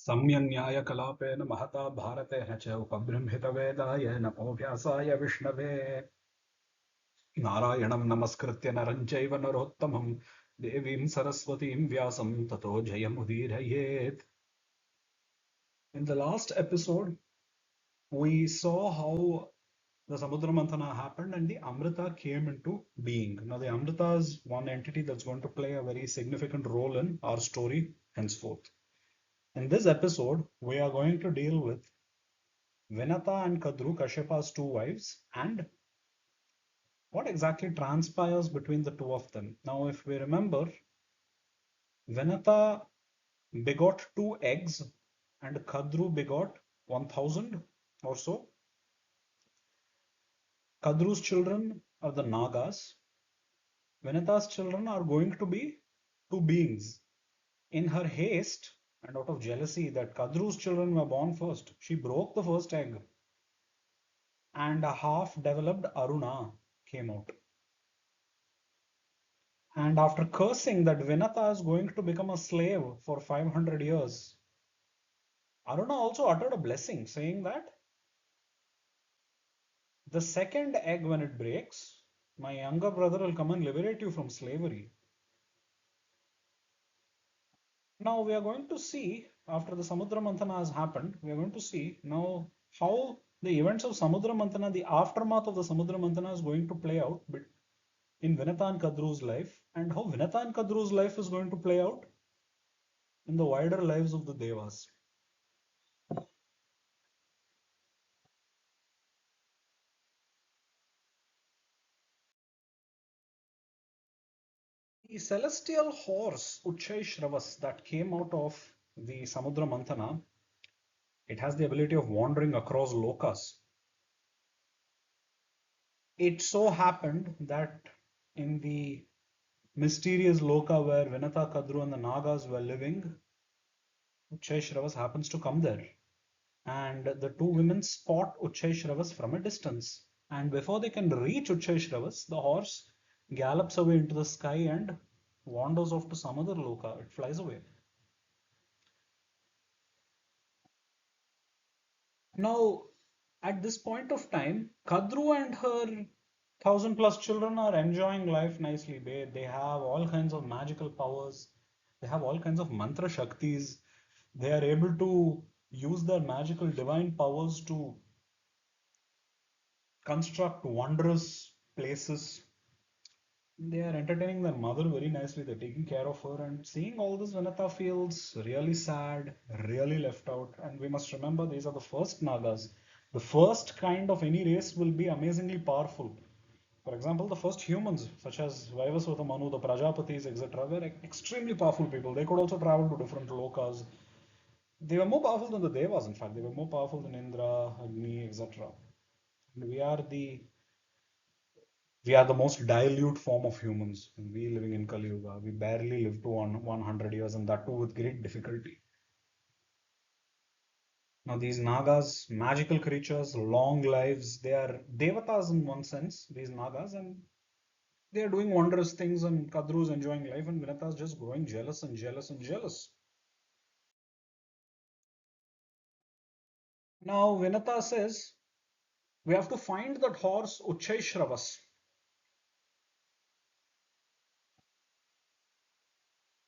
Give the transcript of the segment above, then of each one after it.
सम्यन्यायकलापेन महता भारतेन च उपबृंहितवेदाय नमो व्यासाय विष्णवे। नारायणं नमस्कृत्य नरं चैव नरोत्तमं देवीं सरस्वतीं व्यासं ततो जयमुदीरयेत्. In the last episode, we saw how the Samudra Manthana happened and the Amrita came into being. Now, the Amrita is one entity that's going to play a very significant role in our story henceforth. In this episode, we are going to deal with Vinata and Kadru, Kashyap's two wives, and what exactly transpires between the two of them. Now, if we remember, Vinata begot two eggs and Kadru begot 1000 or so. Kadru's children are the Nagas. Vinata's children are going to be two beings. In her haste and out of jealousy that Kadru's children were born first, she broke the first egg and a half developed Aruna came out. And after cursing that Vinata is going to become a slave for 500 years, Aruna also uttered a blessing saying that the second egg, when it breaks, my younger brother will come and liberate you from slavery. Now we are going to see, after the Samudra Manthana has happened, we are going to see now how the events of Samudra Manthana, the aftermath of the Samudra Manthana is going to play out in Vinata and Kadru's life, and how Vinata and Kadru's life is going to play out in the wider lives of the Devas. The celestial horse Uchchaishravas that came out of the Samudra Manthana, it has the ability of wandering across lokas. It so happened that in the mysterious loka where Vinata Kadru and the Nagas were living, Uchchaishravas happens to come there. And the two women spot Uchchaishravas from a distance. And before they can reach Uchchaishravas, the horse gallops away into the sky and wanders off to some other loka. It flies away. Now, at this point of time, Kadru and her 1000+ children are enjoying life nicely. They have all kinds of magical powers. They have all kinds of mantra shaktis. They are able to use their magical divine powers to construct wondrous places. They are entertaining their mother very nicely. They're taking care of her. And seeing all this, Vinata feels really sad, really left out. And we must remember these are the first Nagas. The first kind of any race will be amazingly powerful. For example, the first humans, such as Vaivasvata Manu, the Prajapatis, etc., were extremely powerful people. They could also travel to different lokas. They were more powerful than the Devas, in fact. They were more powerful than Indra, Agni, etc. And we are the most dilute form of humans. We living in Kali Yuga. We barely live to 100 years, and that too with great difficulty. Now, these Nagas, magical creatures, long lives, they are devatas in one sense, these Nagas, and they are doing wondrous things, and Kadru is enjoying life, and Vinata is just growing jealous and jealous and jealous. Now, Vinata says, we have to find that horse Uchchaishravas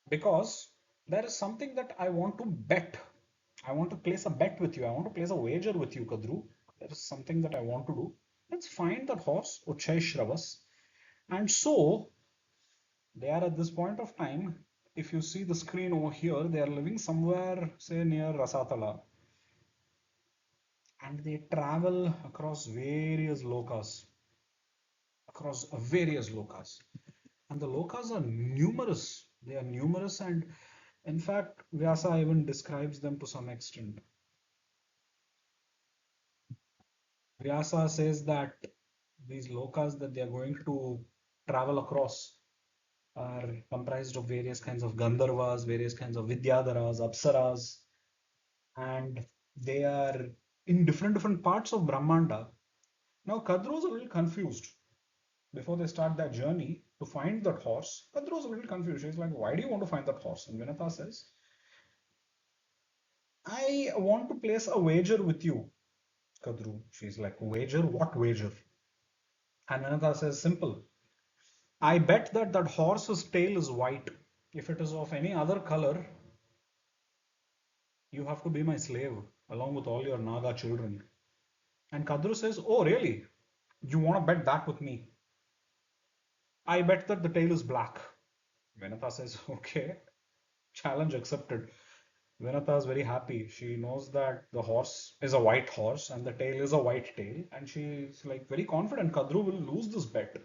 because there is something that I want to bet. I want to place a bet with you. I want to place a wager with you, Kadru. There is something that I want to do. Let's find that horse, Uchchaishravas. And so, they are at this point of time, if you see the screen over here, they are living somewhere, say, near Rasatala. And they travel across various lokas. Across various lokas. And the lokas are numerous. They are numerous, and in fact, Vyasa even describes them to some extent. Vyasa says that these lokas that they are going to travel across are comprised of various kinds of Gandharvas, various kinds of Vidyadharas, Apsaras, and they are in different parts of Brahmanda. Now, Kadru is a little confused before they start that journey to find that horse. Kadru is a little confused. She's like, why do you want to find that horse? And Vinata says, I want to place a wager with you, Kadru. She's like, wager? What wager? And Vinata says, simple. I bet that that horse's tail is white. If it is of any other color, you have to be my slave, along with all your Naga children. And Kadru says, oh, really? You want to bet that with me? I bet that the tail is black. Vinata says, okay, challenge accepted. Vinata is very happy. She knows that the horse is a white horse and the tail is a white tail, and she's like very confident Kadru will lose this bet.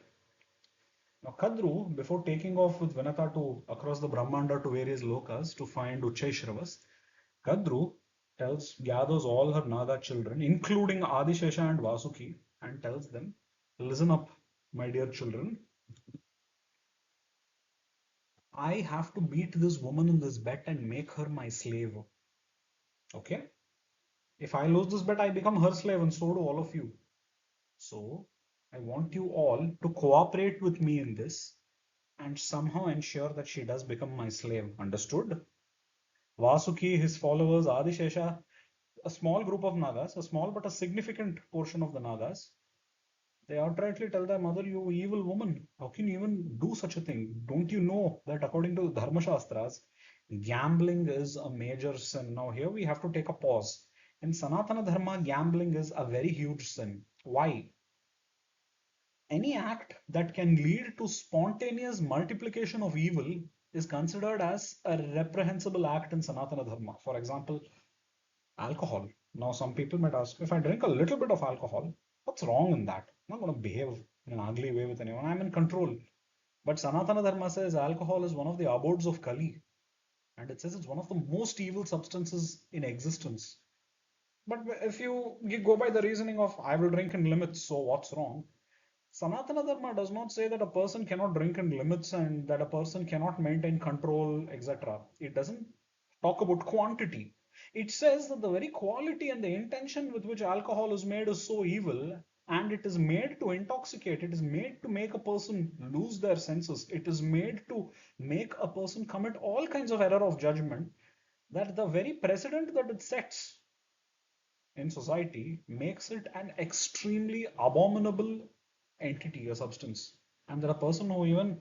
Now, Kadru, before taking off with Vinata to across the Brahmanda to various lokas to find Uchchaishravas, Kadru gathers all her Naga children, including Adishesha and Vasuki, and tells them, listen up, my dear children. I have to beat this woman in this bet and make her my slave. Okay? If I lose this bet, I become her slave, and so do all of you. So, I want you all to cooperate with me in this and somehow ensure that she does become my slave. Understood? Vasuki, his followers, Adishesha, a small group of Nagas, a small but a significant portion of the Nagas, they outrightly tell their mother, you evil woman, how can you even do such a thing? Don't you know that according to Dharma Shastras, gambling is a major sin? Now, here we have to take a pause. In Sanatana Dharma, gambling is a very huge sin. Why? Any act that can lead to spontaneous multiplication of evil is considered as a reprehensible act in Sanatana Dharma. For example, alcohol. Now, some people might ask, if I drink a little bit of alcohol, what's wrong in that? I'm not going to behave in an ugly way with anyone. I'm in control. But Sanatana Dharma says alcohol is one of the abodes of Kali. And it says it's one of the most evil substances in existence. But if you go by the reasoning of I will drink in limits, so what's wrong? Sanatana Dharma does not say that a person cannot drink in limits and that a person cannot maintain control, etc. It doesn't talk about quantity. It says that the very quality and the intention with which alcohol is made is so evil, and it is made to intoxicate, it is made to make a person lose their senses, it is made to make a person commit all kinds of error of judgment, that the very precedent that it sets in society makes it an extremely abominable entity, a substance. And there are person who even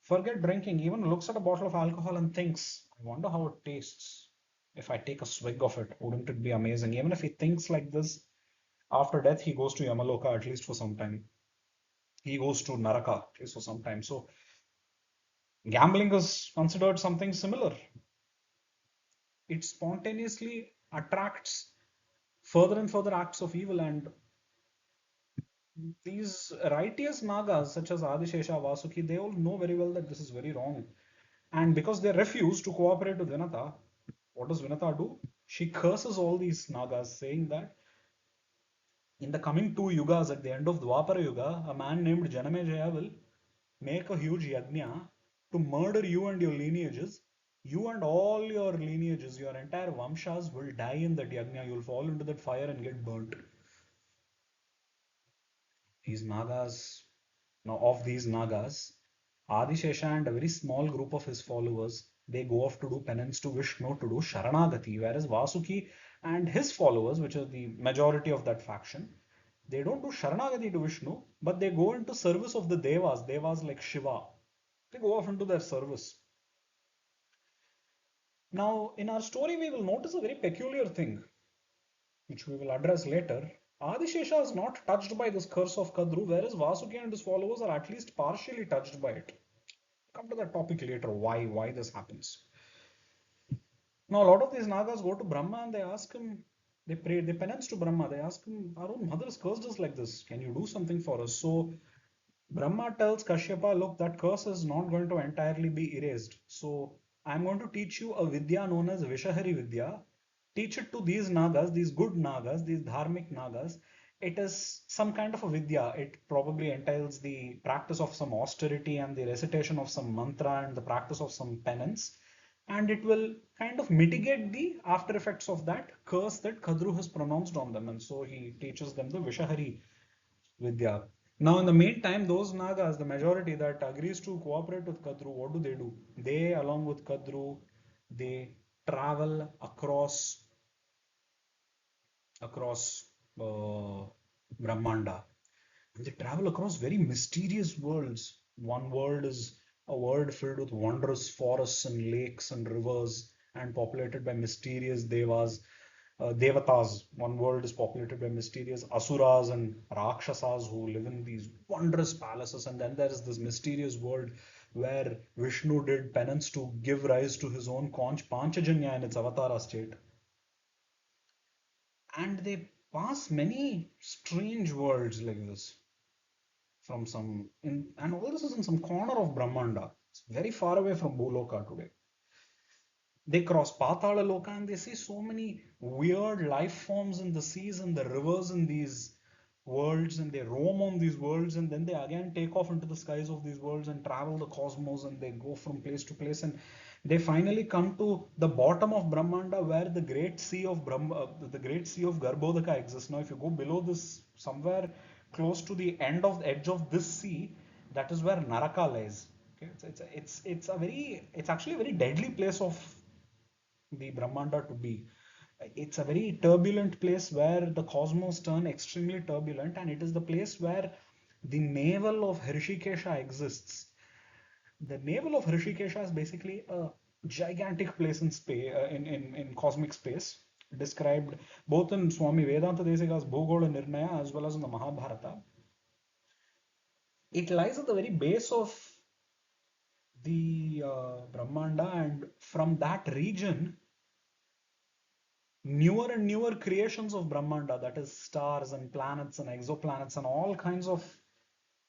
forget drinking, even looks at a bottle of alcohol and thinks, I wonder how it tastes. If I take a swig of it, wouldn't it be amazing? Even if he thinks like this, after death, he goes to Yamaloka at least for some time. He goes to Naraka at least for some time. So gambling is considered something similar. It spontaneously attracts further and further acts of evil, and these righteous Nagas, such as Adishesha, Vasuki, they all know very well that this is very wrong. And because they refuse to cooperate with Vinata, what does Vinata do? She curses all these Nagas, saying that in the coming two yugas, at the end of Dwapara Yuga, a man named Janamejaya will make a huge yajna to murder you and your lineages. You and all your lineages, your entire Vamshas will die in that yajna. You'll fall into that fire and get burnt. These Nagas, now of these Nagas, Adishesha and a very small group of his followers, they go off to do penance to Vishnu to do Sharanagati, whereas Vasuki and his followers, which are the majority of that faction, they don't do Sharanagati to Vishnu, but they go into service of the Devas, Devas like Shiva. They go off into their service. Now, in our story, we will notice a very peculiar thing, which we will address later. Adishesha is not touched by this curse of Kadru, whereas Vasuki and his followers are at least partially touched by it. Come to that topic later, why this happens. Now, a lot of these Nagas go to Brahma and they ask him, they pray, they penance to Brahma. They ask him, our own mother has cursed us like this. Can you do something for us? So Brahma tells Kashyapa, look, that curse is not going to entirely be erased. So I'm going to teach you a Vidya known as Vishahari Vidya. Teach it to these Nagas, these good Nagas, these Dharmic Nagas. It is some kind of a Vidya. It probably entails the practice of some austerity and the recitation of some mantra and the practice of some penance. And it will kind of mitigate the after effects of that curse that Kadru has pronounced on them. And so he teaches them the Vishahari Vidya. Now, in the meantime, those Nagas, the majority that agrees to cooperate with Kadru, what do? They, along with Kadru, they travel across across Brahmanda. And they travel across very mysterious worlds. One world is a world filled with wondrous forests and lakes and rivers and populated by mysterious devatas. One world is populated by mysterious asuras and rakshasas who live in these wondrous palaces. And then there is this mysterious world where Vishnu did penance to give rise to his own conch Panchajanya in its avatara state. And they pass many strange worlds like this from and all this is in some corner of Brahmanda. It's very far away from Bhuloka today. They cross Patala Loka and they see so many weird life forms in the seas and the rivers in these worlds, and they roam on these worlds, and then they again take off into the skies of these worlds and travel the cosmos, and they go from place to place, and they finally come to the bottom of Brahmanda where the great sea of the great sea of Garbhodaka exists. Now if you go below this, somewhere close to the edge of this sea, that is where Naraka lies. Okay, it's actually a very deadly place of the Brahmanda to be. It's a very turbulent place where the cosmos turn extremely turbulent, and it is the place where the navel of Hrishikesha exists. The navel of Hrishikesha is basically a gigantic place in space, in cosmic space, described both in Swami Vedanta Desika's Bhugola Nirnaya as well as in the Mahabharata. It lies at the very base of the Brahmanda, and from that region, newer and newer creations of Brahmanda, that is stars and planets and exoplanets and all kinds of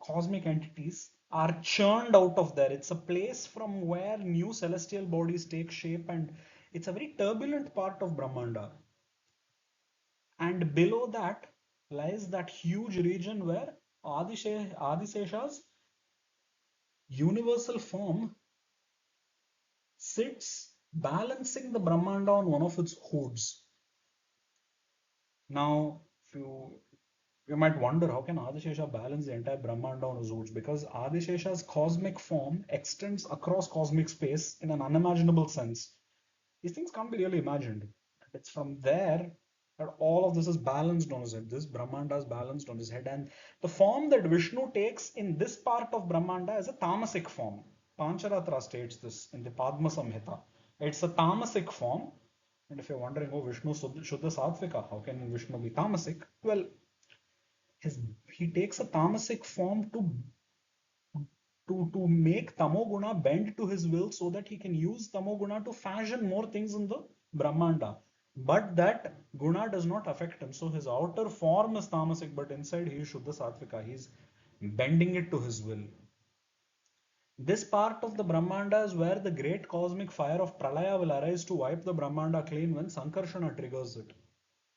cosmic entities, are churned out of there. It's a place from where new celestial bodies take shape, and it's a very turbulent part of Brahmanda. And below that lies that huge region where Adishesha's universal form sits balancing the Brahmanda on one of its hoods. Now, if you might wonder, how can Adishesha balance the entire Brahmanda on his hoods? Because Adishesha's cosmic form extends across cosmic space in an unimaginable sense. These things can't be really imagined. It's from there that all of this is balanced on his head. This Brahmanda is balanced on his head. And the form that Vishnu takes in this part of Brahmanda is a tamasic form. Pancharatra states this in the Padma Samhita. It's a tamasic form. And if you're wondering, oh, Vishnu Shuddha Sattvika, how can Vishnu be tamasic? Well, he takes a tamasic form to make tamoguna bend to his will so that he can use tamoguna to fashion more things in the Brahmanda. But that guna does not affect him. So his outer form is tamasic, but inside he is Shuddha Sattvika. He's bending it to his will. This part of the Brahmanda is where the great cosmic fire of Pralaya will arise to wipe the Brahmanda clean when Sankarshana triggers it.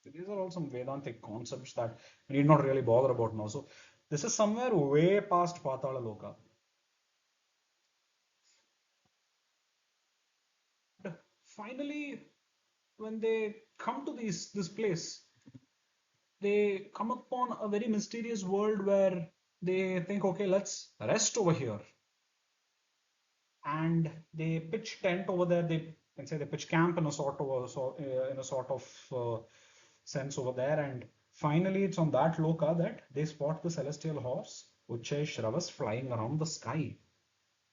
These are all some Vedantic concepts that we need not really bother about now. So this is somewhere way past Patala Loka. Finally, when they come to this place, they come upon a very mysterious world where they think, okay, let's rest over here, and they pitch tent over there. They can say they pitch camp in a sort of sense over there, and finally, it's on that loka that they spot the celestial horse Uchchaishravas flying around the sky.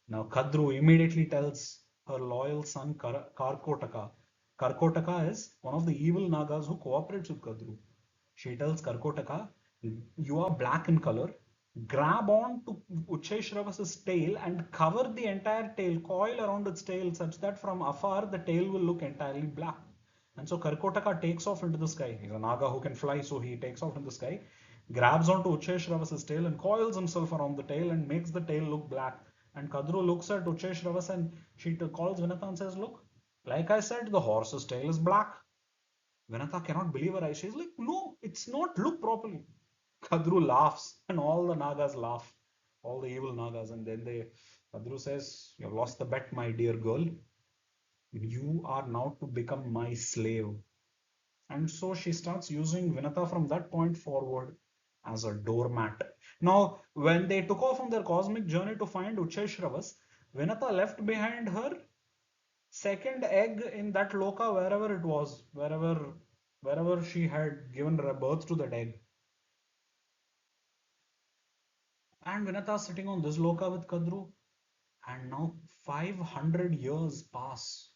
Now Kadru immediately tells her loyal son Karkotaka. Karkotaka is one of the evil Nagas who cooperates with Kadru. She tells Karkotaka, you are black in color. Grab on to Uchchaishravas' tail and cover the entire tail, coil around its tail such that from afar the tail will look entirely black. And so Karkotaka takes off into the sky. He's a Naga who can fly, so he takes off in the sky, grabs onto Uchchaishravas' tail and coils himself around the tail and makes the tail look black. And Kadru looks at Uchchaishravas and she calls Vinata and says, look, like I said, the horse's tail is black. Vinata cannot believe her eyes. She's like, no, it's not. Look properly. Kadru laughs and all the Nagas laugh, all the evil Nagas. And then Kadru says, you've lost the bet, my dear girl. You are now to become my slave. And so she starts using Vinata from that point forward as a doormat. Now, when they took off on their cosmic journey to find Uchchaishravas, Vinata left behind her second egg in that loka, wherever it was, wherever wherever she had given birth to that egg. And Vinata is sitting on this loka with Kadru, and now 500 years pass.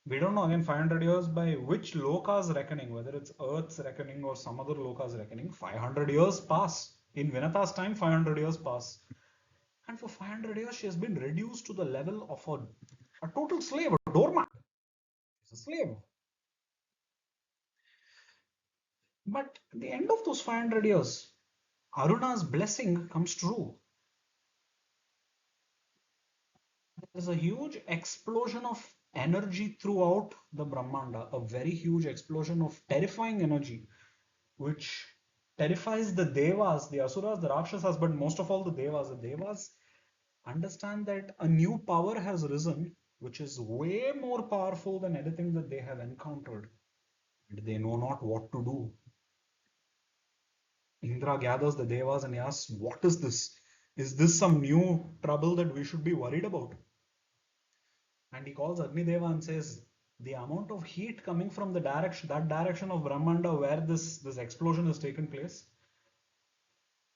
We don't know again 500 years by which loka's reckoning, whether it's Earth's reckoning or some other loka's reckoning. 500 years pass. In Vinata's time, 500 years pass. And for 500 years, she has been reduced to the level of a total slave, a doormat. She's a slave. But at the end of those 500 years, Aruna's blessing comes true. There's a huge explosion of energy throughout the Brahmanda, a very huge explosion of terrifying energy, which terrifies the Devas, the Asuras, the Rakshasas, but most of all the Devas. The Devas understand that a new power has risen, which is way more powerful than anything that they have encountered, and they know not what to do. Indra gathers the Devas and asks, "What is this? Is this some new trouble that we should be worried about?" And he calls Agnideva and says, the amount of heat coming from the direction, that direction of Brahmanda where this explosion has taken place,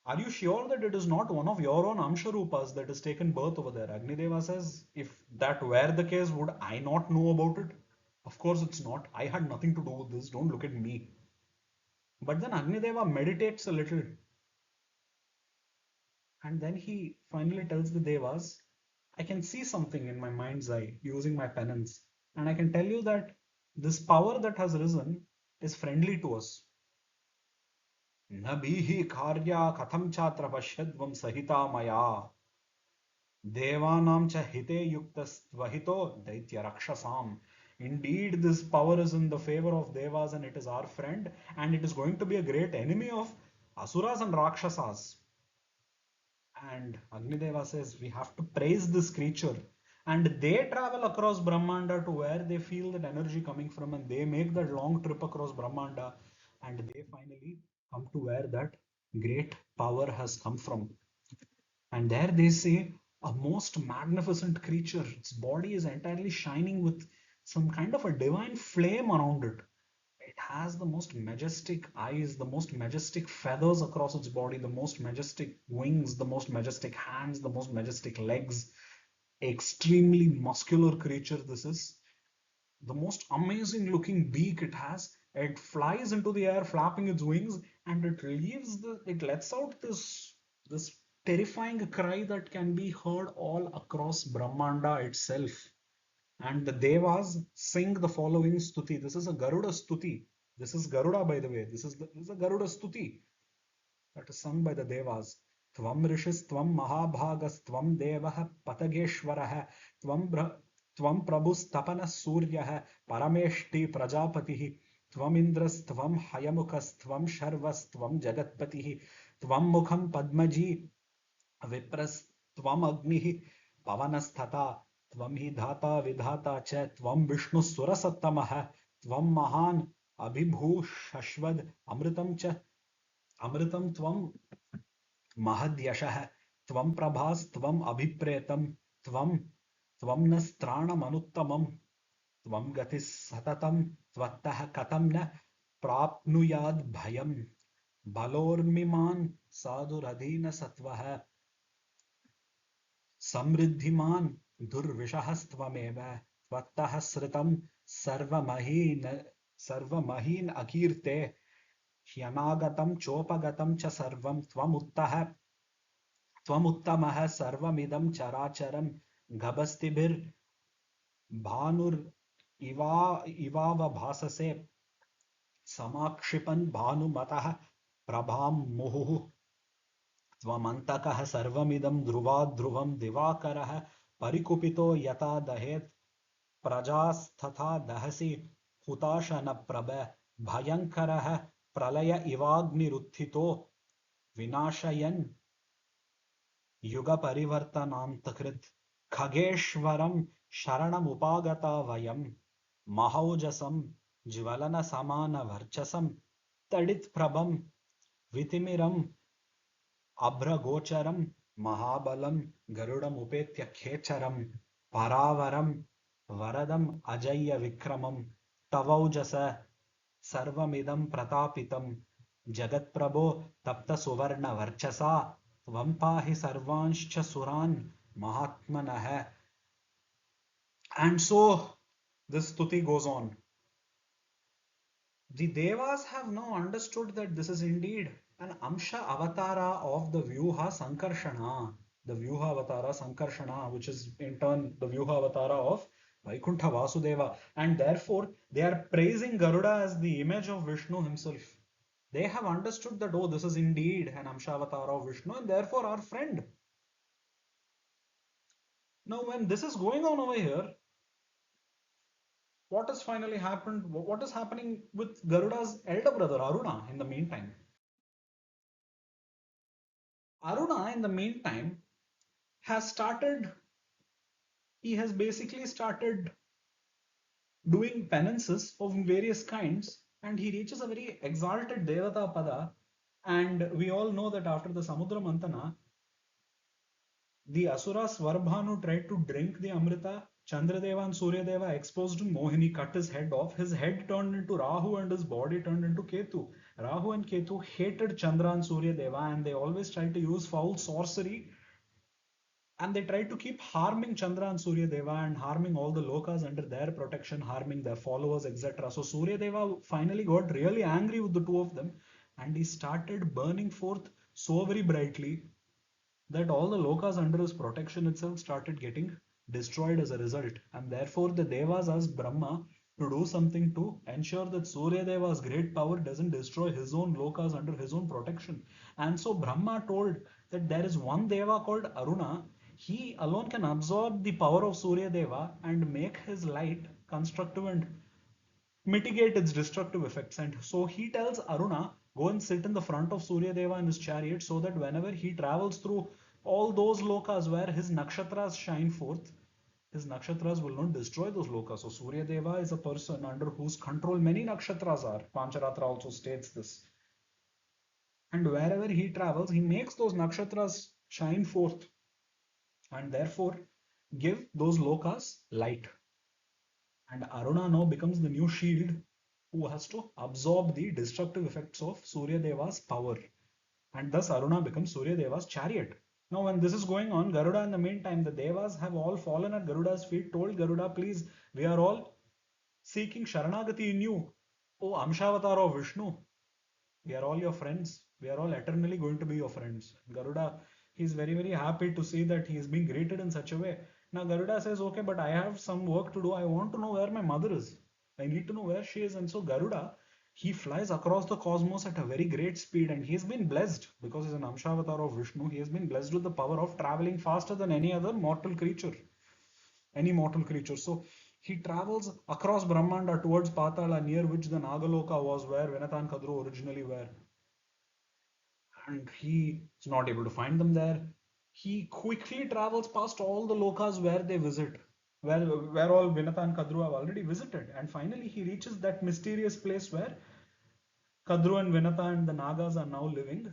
are you sure that it is not one of your own Amsharupas that has taken birth over there? Agnideva says, if that were the case, would I not know about it? Of course it's not. I had nothing to do with this. Don't look at me. But then Agnideva meditates a little, and then he finally tells the Devas, I can see something in my mind's eye using my penance. And I can tell you that this power that has risen is friendly to us. Nabhihi karya katham chatra pashyadvam sahita maya devanam cha hite yuktas tvahito daitya rakshasam. Indeed, this power is in the favor of devas and it is our friend, and it is going to be a great enemy of asuras and rakshasas. And Agnideva says we have to praise this creature. And they travel across Brahmanda to where they feel that energy coming from, and they make that long trip across Brahmanda, and they finally come to where that great power has come from. And there they see a most magnificent creature. Its body is entirely shining with some kind of a divine flame around it. It has the most majestic eyes, the most majestic feathers across its body, the most majestic wings, the most majestic hands, the most majestic legs. Extremely muscular creature this is. The most amazing looking beak it has. It flies into the air, flapping its wings, and it lets out this terrifying cry that can be heard all across Brahmanda itself. And the Devas sing the following stuti. This is a Garuda stuti. This is Garuda, by the way. This is a Garuda stuti that is sung by the Devas. Tvam Rishis, Tvam Mahabhagas, Tvam Devah, Patageshwarah, Tvam Prabhus Tapana Suryah, Parameshti Prajapatihi, Tvam Indras, Tvam Hayamukas, Tvam Sharvas, Tvam Jagatpatihi, Tvam Mukham Padmaji, Vipras, Tvam Agnihi, Pavanasthata, Tvam hi Dhata Vidhata Cha, Tvam Vishnu Surasattamah, Tvam Mahan Abhibhu Shashvad, Amritam Cha, Amritam Tvam Mahadyashah, Tvam Prabhas, Tvam Abhipretam, Tvam Tvam Nastranam Tvam Gatis Satatam, Tvattah Katam na Prapnuyad Bhayam, Balormiman Sadhuradhina Satvah, Samriddhiman Durvishahastvameva, Tvattah Sritam Sarvamahin Akirte, Hyanagatam Chopagatam Cha Sarvam Tvamuttah त्वमुत्तमः सर्वमिदं चराचरं गभस्तिभिर् भानुर् इवावभाससे समाक्षिपन् भानुमतः प्रभां मुहुः त्वमन्तकः सर्वमिदं ध्रुवाध्रुवं दिवाकरः परिकुपितो यथा दहेत् प्रजास्तथा दहसि हुताशनप्रभ भयङ्करः प्रलय इवाग्निरुत्थितो विनाशयन् युगपरिवर्तनान्तकृत् खगेश्वरं शरणमुपागता वयं महौजसं ज्वलनसमानवर्चसं तडित्प्रभं वितिमिरम् अभ्रगोचरं महाबलं गरुडमुपेत्य खेचरं परावरं वरदम् अजय्य विक्रमं तवौजस sarvamidam pratapitam jagatprabho tapta suvarna varchasa vampahi sarvanscha suran mahatmanah. And so this stuti goes on. The Devas have now understood that this is indeed an Amsha avatara of the Vyuha Sankarshana, the Vyuha avatara Sankarshana, which is in turn the Vyuha avatara of Vaikuntha Vasudeva, and therefore they are praising Garuda as the image of Vishnu himself. They have understood that, oh, this is indeed an Amsha avatara of Vishnu, and therefore our friend. Now, when this is going on over here, what has finally happened? What is happening with Garuda's elder brother Aruna in the meantime? Aruna, in the meantime, has started, he has basically started doing penances of various kinds, and he reaches a very exalted Devata Pada. And we all know that after the Samudra Mantana, the Asura Svarbhanu tried to drink the Amrita. Chandradeva and Suryadeva exposed him. Mohini cut his head off. His head turned into Rahu and his body turned into Ketu. Rahu and Ketu hated Chandra and Suryadeva, and they always tried to use foul sorcery, and they tried to keep harming Chandra and Surya Deva and harming all the lokas under their protection, harming their followers, etc. So Surya Deva finally got really angry with the two of them, and he started burning forth so very brightly that all the lokas under his protection itself started getting destroyed as a result. And therefore the Devas asked Brahma to do something to ensure that Surya Deva's great power doesn't destroy his own lokas under his own protection. And so Brahma told that there is one Deva called Aruna. He alone can absorb the power of Surya Deva and make his light constructive and mitigate its destructive effects. And so he tells Aruna, go and sit in the front of Surya Deva in his chariot, so that whenever he travels through all those lokas where his nakshatras shine forth, his nakshatras will not destroy those lokas. So Surya Deva is a person under whose control many nakshatras are. Pancharatra also states this. And wherever he travels, he makes those nakshatras shine forth and therefore give those lokas light. And Aruna now becomes the new shield who has to absorb the destructive effects of Surya Deva's power. And thus Aruna becomes Surya Deva's chariot. Now, when this is going on, Garuda, in the meantime, the Devas have all fallen at Garuda's feet, told Garuda, please, we are all seeking Sharanagati in you. O Amshavatara of Vishnu, we are all your friends. We are all eternally going to be your friends. Garuda, he is very, very happy to see that he is being greeted in such a way. Now Garuda says, okay, but I have some work to do. I want to know where my mother is. I need to know where she is. And so Garuda, he flies across the cosmos at a very great speed, and he has been blessed because he's an Amshavatara of Vishnu. He has been blessed with the power of traveling faster than any other mortal creature, any mortal creature. So he travels across Brahmanda towards Patala, near which the Nagaloka was, where Vinata and Kadru originally were, and he is not able to find them there. He quickly travels past all the lokas where they visit, where all Vinata and Kadru have already visited, and finally he reaches that mysterious place where Kadru and Vinata and the Nagas are now living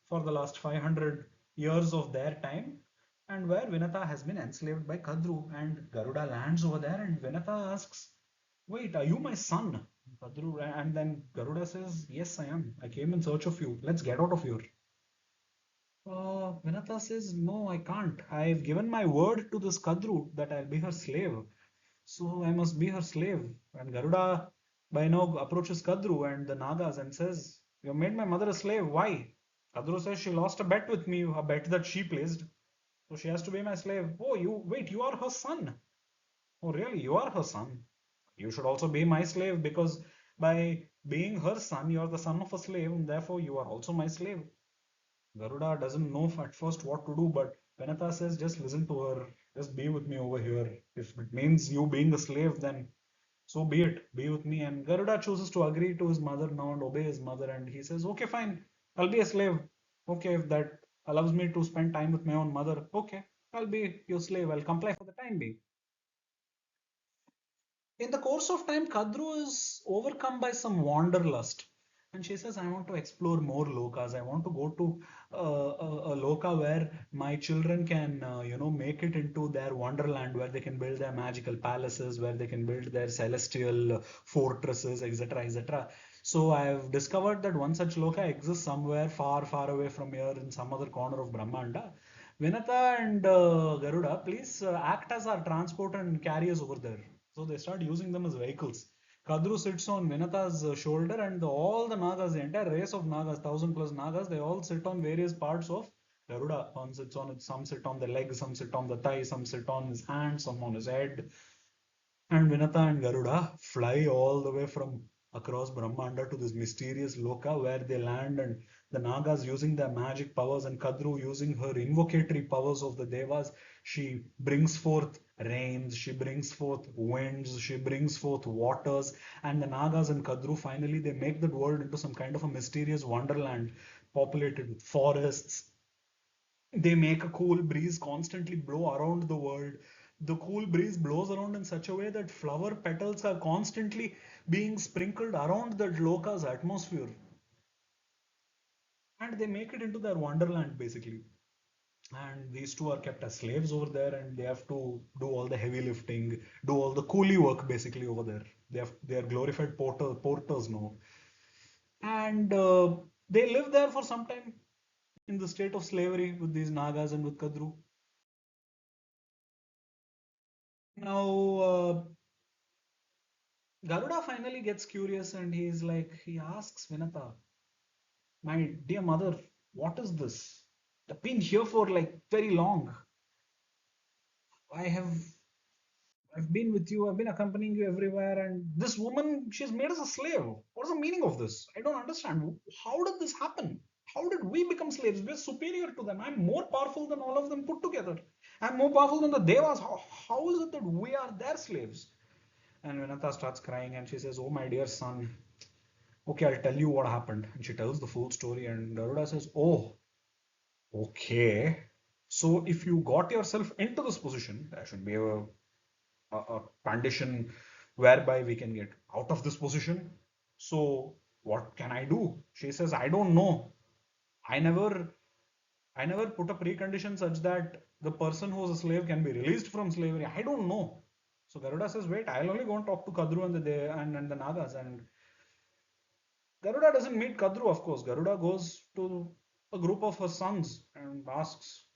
for the last 500 years of their time, and where Vinata has been enslaved by Kadru. And Garuda lands over there, and Vinata asks, wait, are you my son? Kadru, and then Garuda says, yes, I am. I came in search of you. Let's get out of here. Vinata says, no, I can't. I've given my word to this Kadru that I'll be her slave. So I must be her slave. And Garuda by now approaches Kadru and the Nagas and says, you made my mother a slave. Why? Kadru says she lost a bet with me, a bet that she placed. So she has to be my slave. Oh, you are her son. Oh, really? You are her son. You should also be my slave, because by being her son, you are the son of a slave, and therefore you are also my slave. Garuda doesn't know at first what to do, but Vinata says, just listen to her, just be with me over here. If it means you being a slave, then so be it, be with me. And Garuda chooses to agree to his mother now and obey his mother, and he says, okay, fine, I'll be a slave. Okay, if that allows me to spend time with my own mother, okay, I'll be your slave, I'll comply for the time being. In the course of time, Kadru is overcome by some wanderlust. And she says, I want to explore more lokas. I want to go to a loka where my children can, make it into their wonderland, where they can build their magical palaces, where they can build their celestial fortresses, etc., etc. So I've discovered that one such loka exists somewhere far, far away from here in some other corner of Brahmanda. Vinata and Garuda, please act as our transport and carry us over there. So they start using them as vehicles. Kadru sits on Vinata's shoulder, and all the Nagas, the entire race of Nagas, 1,000 plus Nagas, they all sit on various parts of Garuda. One sits on it, some sit on the legs, some sit on the thigh, some sit on his hands, some on his head. And Vinata and Garuda fly all the way from across Brahmanda to this mysterious Loka where they land, and the Nagas using their magic powers and Kadru using her invocatory powers of the Devas, she brings forth rains, she brings forth winds, she brings forth waters, and the Nagas and Kadru finally they make that world into some kind of a mysterious wonderland populated with forests. They make a cool breeze constantly blow around the world. The cool breeze blows around in such a way that flower petals are constantly being sprinkled around that loka's atmosphere, and they make it into their wonderland basically. And these two are kept as slaves over there, and they have to do all the heavy lifting, do all the coolie work basically over there. They are glorified porters now, and they live there for some time in the state of slavery with these Nagas and with Kadru. Now, Garuda finally gets curious and he asks Vinata, my dear mother, what is this? I've been here for like very long. I have I've been with you, I've been accompanying you everywhere, and this woman, she's made us a slave. What's the meaning of this? I don't understand. How did this happen? How did we become slaves? We're superior to them. I'm more powerful than all of them put together. I'm more powerful than the Devas. How is it that we are their slaves? And Vinata starts crying and she says, oh, my dear son, okay, I'll tell you what happened. And she tells the full story, and Garuda says, oh, okay. So if you got yourself into this position, there should be a condition whereby we can get out of this position. So what can I do? She says, I don't know. I never I never put a precondition such that the person who is a slave can be released from slavery. I don't know. So Garuda says, wait, I'll only go and talk to Kadru and the Nagas. And Garuda doesn't meet Kadru, of course. Garuda goes to a group of her sons and asks,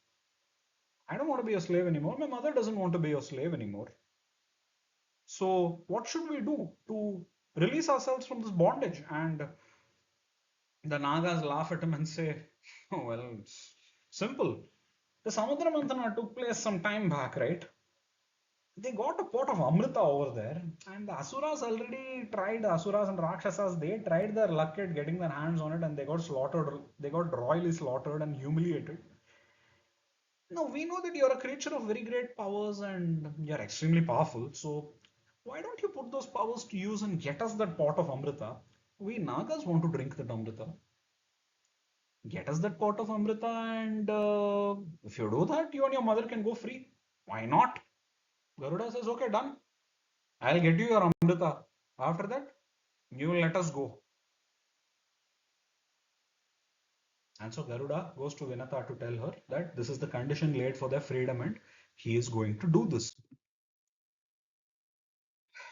I don't want to be a slave anymore. My mother doesn't want to be a slave anymore. So, what should we do to release ourselves from this bondage? And the Nagas laugh at him and say, oh, well, it's simple. The Samudra Mantana took place some time back, right? They got a pot of Amrita over there, and the Asuras already tried, the Asuras and Rakshasas, they tried their luck at getting their hands on it and they got slaughtered, they got royally slaughtered and humiliated. Now, we know that you're a creature of very great powers and you're extremely powerful, so why don't you put those powers to use and get us that pot of Amrita? We Nagas want to drink that Amrita. Get us that pot of Amrita, and if you do that, you and your mother can go free. Why not? Garuda says, okay, done. I'll get you your Amrita. After that, you will let us go. And so Garuda goes to Vinata to tell her that this is the condition laid for their freedom and he is going to do this.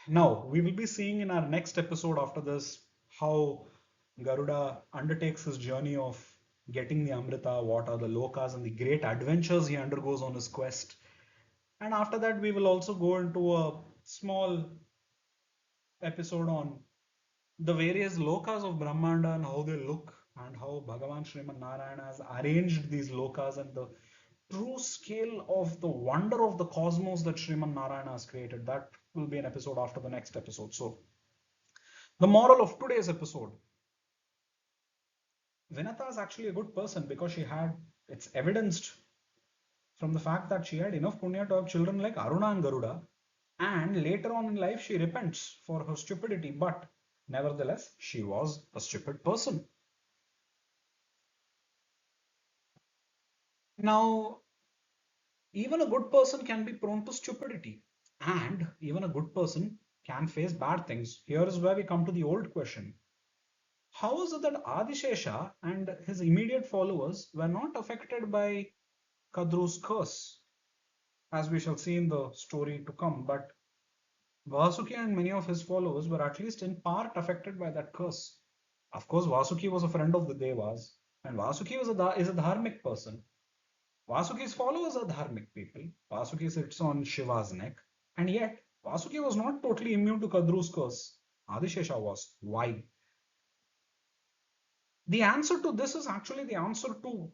Now, we will be seeing in our next episode after this how Garuda undertakes his journey of getting the Amrita, what are the Lokas, and the great adventures he undergoes on his quest. And after that, we will also go into a small episode on the various lokas of Brahmanda and how they look, and how Bhagavan Sriman Narayana has arranged these lokas, and the true scale of the wonder of the cosmos that Sriman Narayana has created. That will be an episode after the next episode. So, the moral of today's episode, Vinata is actually a good person because it's evidenced from the fact that she had enough punya to have children like Aruna and Garuda, and later on in life she repents for her stupidity, but nevertheless she was a stupid person. Now, even a good person can be prone to stupidity, and even a good person can face bad things. Here is where we come to the old question. How is it that Adishesha and his immediate followers were not affected by Kadru's curse, as we shall see in the story to come, but Vasuki and many of his followers were at least in part affected by that curse. Of course, Vasuki was a friend of the Devas, and Vasuki is a dharmic person. Vasuki's followers are dharmic people. Vasuki sits on Shiva's neck, and yet Vasuki was not totally immune to Kadru's curse. Adishesha was. Why? The answer to this is actually the answer to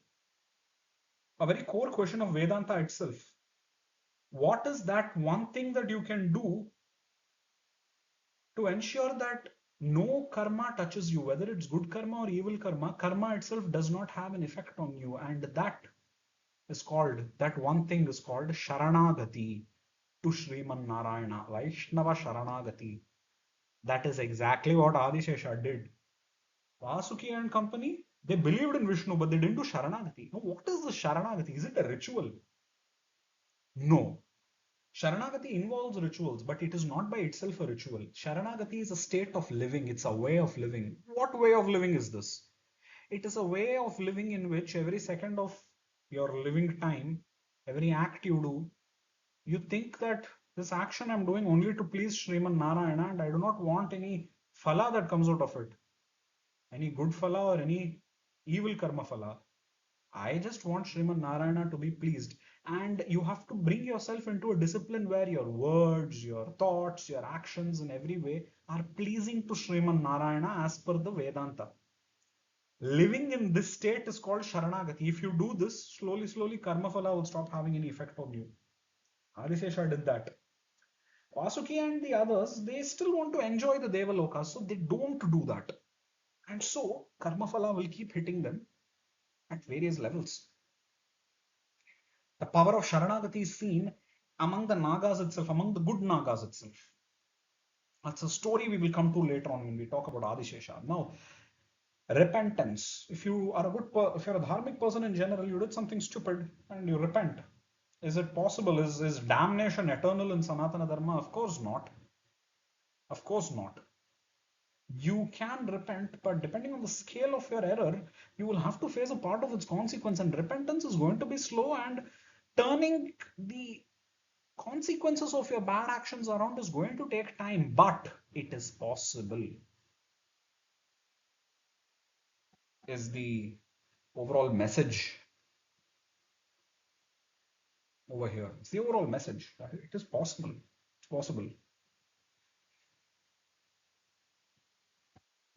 a very core question of Vedanta itself. What is that one thing that you can do to ensure that no karma touches you, whether it's good karma or evil karma? Karma itself does not have an effect on you, and that one thing is called Sharanagati to Sriman Narayana, Vaishnava Sharanagati. That is exactly what Adishesha did. Vasuki and company, they believed in Vishnu, but they didn't do Sharanagati. Now, what is the Sharanagati? Is it a ritual? No. Sharanagati involves rituals, but it is not by itself a ritual. Sharanagati is a state of living, it's a way of living. What way of living is this? It is a way of living in which every second of your living time, every act you do, you think that this action I'm doing only to please Sriman Narayana, and I do not want any phala that comes out of it, any good phala or any evil karma phala. I just want Sriman Narayana to be pleased. And you have to bring yourself into a discipline where your words, your thoughts, your actions in every way are pleasing to Sriman Narayana as per the Vedanta. Living in this state is called Sharanagati. If you do this, slowly, slowly, karma phala will stop having any effect on you. Adishesha did that. Vasuki and the others, they still want to enjoy the Devalokas, so they don't do that. And so, karma phala will keep hitting them at various levels. The power of Sharanagati is seen among the Nagas itself, among the good Nagas itself. That's a story we will come to later on when we talk about Adishesha. Now, repentance. If you are if you're a dharmic person in general, you did something stupid and you repent. Is it possible? Is damnation eternal in Sanatana Dharma? Of course not. Of course not. You can repent, but depending on the scale of your error, you will have to face a part of its consequence, and repentance is going to be slow, and turning the consequences of your bad actions around is going to take time, but it is possible, is the overall message over here. It's the overall message that it is possible. It's possible.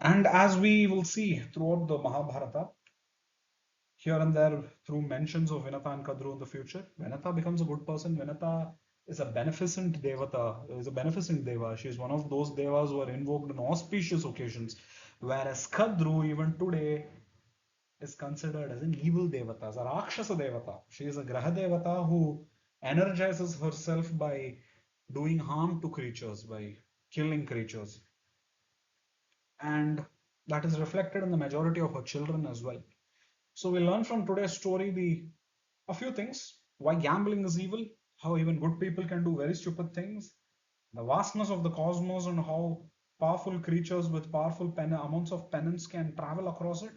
And as we will see throughout the Mahabharata, here and there through mentions of Vinata and Kadru in the future, Vinata becomes a good person. Vinata is a beneficent devata, is a beneficent deva. She is one of those devas who are invoked on auspicious occasions, whereas Kadru, even today, is considered as an evil devata, as a Rakshasa devata. She is a Graha devata who energizes herself by doing harm to creatures, by killing creatures. And that is reflected in the majority of her children as well. So we learn from today's story a few things: why gambling is evil, how even good people can do very stupid things, the vastness of the cosmos, and how powerful creatures with powerful amounts of penance can travel across it.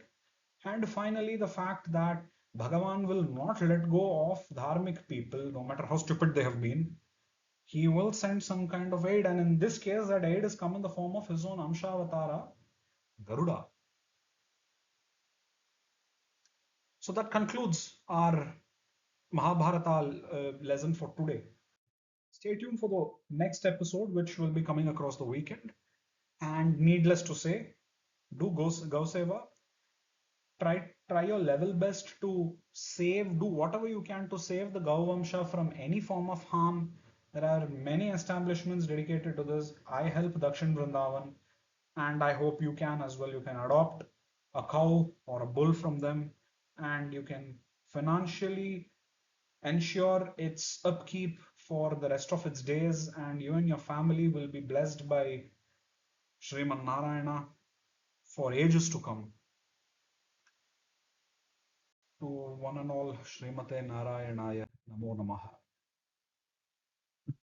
And finally, the fact that Bhagavan will not let go of dharmic people, no matter how stupid they have been. He will send some kind of aid, and in this case, that aid is come in the form of his own Amshavatara, Garuda. So that concludes our Mahabharata lesson for today. Stay tuned for the next episode, which will be coming across the weekend. And needless to say, do go seva. Try your level best to do whatever you can to save the Gauvamsha from any form of harm. There are many establishments dedicated to this. I help Dakshin Vrindavan, and I hope you can as well. You can adopt a cow or a bull from them, and you can financially ensure its upkeep for the rest of its days, and you and your family will be blessed by Sriman Narayana for ages to come. To one and all, Srimate Narayanaya Namo Namaha.